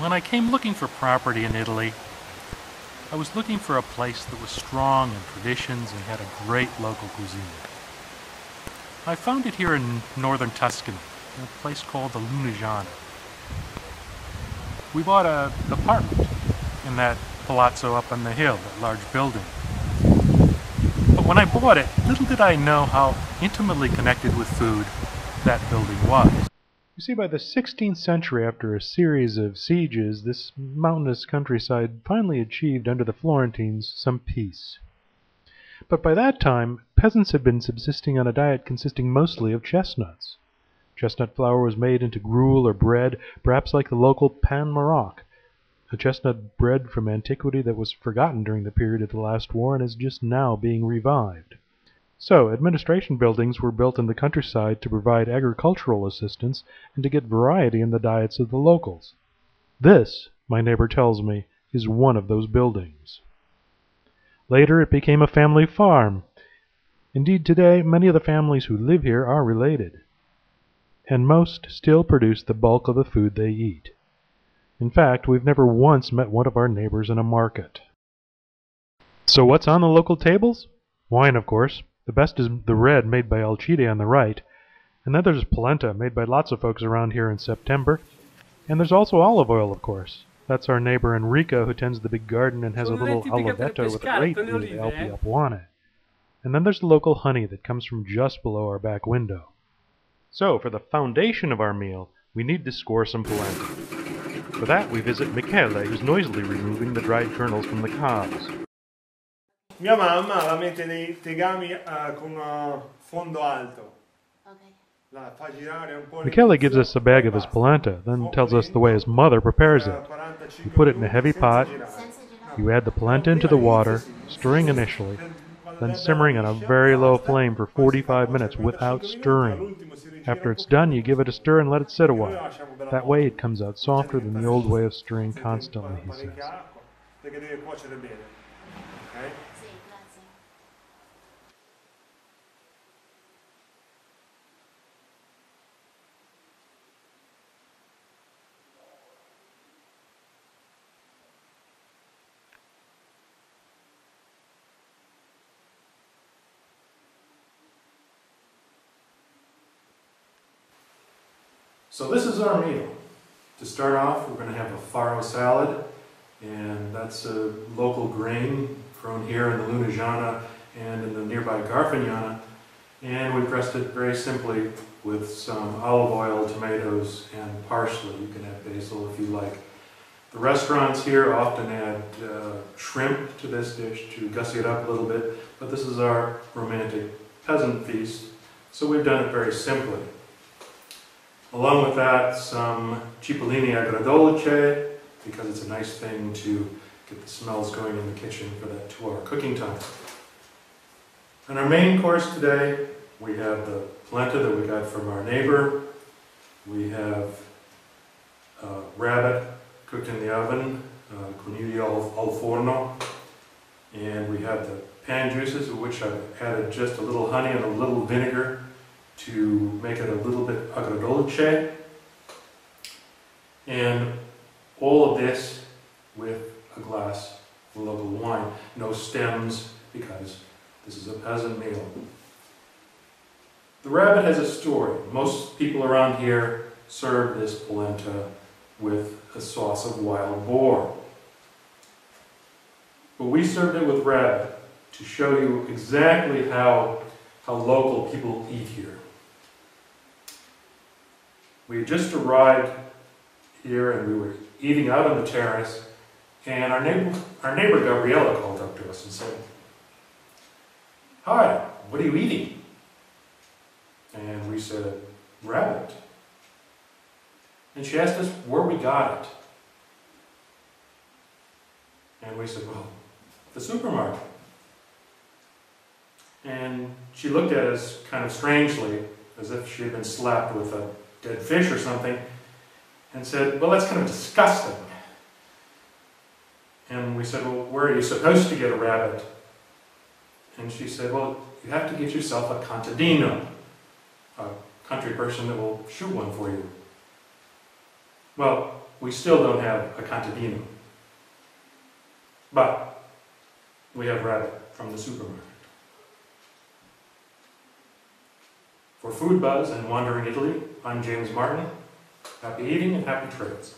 When I came looking for property in Italy, I was looking for a place that was strong in traditions and had a great local cuisine. I found it here in Northern Tuscany, in a place called the Lunigiana. We bought an apartment in that palazzo up on the hill, that large building. But when I bought it, little did I know how intimately connected with food that building was. You see, by the 16th century, after a series of sieges, this mountainous countryside finally achieved under the Florentines some peace. But by that time, peasants had been subsisting on a diet consisting mostly of chestnuts. Chestnut flour was made into gruel or bread, perhaps like the local pain maroc, a chestnut bread from antiquity that was forgotten during the period of the last war and is just now being revived. So, administration buildings were built in the countryside to provide agricultural assistance and to get variety in the diets of the locals. This, my neighbor tells me, is one of those buildings. Later it became a family farm. Indeed, today many of the families who live here are related, and most still produce the bulk of the food they eat. In fact, we've never once met one of our neighbors in a market. So what's on the local tables? Wine, of course. The best is the red made by Alcide on the right, and then there's polenta made by lots of folks around here in September, and there's also olive oil, of course. That's our neighbor Enrico, who tends the big garden and has a little olivetto with a great view of the Alpi Apuane. And then there's the local honey that comes from just below our back window. So, for the foundation of our meal, we need to score some polenta. For that, we visit Michele, who's noisily removing the dried kernels from the cobs. Mia mamma la mette dei tegami con fondo alto. La fa girare un po'. Michele gives us a bag of his polenta, then tells us the way his mother prepares it. You put it in a heavy pot, you add the polenta into the water, stirring initially, then simmering on a very low flame for 45 minutes without stirring. After it's done, you give it a stir and let it sit a while. That way it comes out softer than the old way of stirring constantly, he says. So this is our meal. To start off, we're going to have a farro salad, and that's a local grain grown here in the Lunigiana and in the nearby Garfagnana, and we dressed it very simply with some olive oil, tomatoes, and parsley. You can add basil if you like. The restaurants here often add shrimp to this dish to gussy it up a little bit, but this is our romantic peasant feast, so we've done it very simply. Along with that, some cipollini agrodolce, because it's a nice thing to get the smells going in the kitchen for that 2-hour cooking time. And our main course today, we have the polenta that we got from our neighbor. We have rabbit cooked in the oven, conigli al forno. And we have the pan juices, of which I've added just a little honey and a little vinegar to make it a little bit agrodolce, and all of this with a glass of local wine. No stems, because this is a peasant meal. The rabbit has a story. Most people around here serve this polenta with a sauce of wild boar. But we served it with rabbit to show you exactly how local people eat here. We had just arrived here and we were eating out on the terrace, and our neighbor Gabriella called up to us and said, "Hi, what are you eating?" And we said, "Rabbit." And she asked us where we got it. And we said, "Well, the supermarket." And she looked at us kind of strangely, as if she had been slapped with a dead fish or something, and said, "Well, that's kind of disgusting." And we said, "Well, where are you supposed to get a rabbit?" And she said, "Well, you have to get yourself a contadino, a country person that will shoot one for you." Well, we still don't have a contadino. But we have rabbit from the supermarket. For Food Buzz and Wandering Italy, I'm James Martin. Happy eating and happy trails.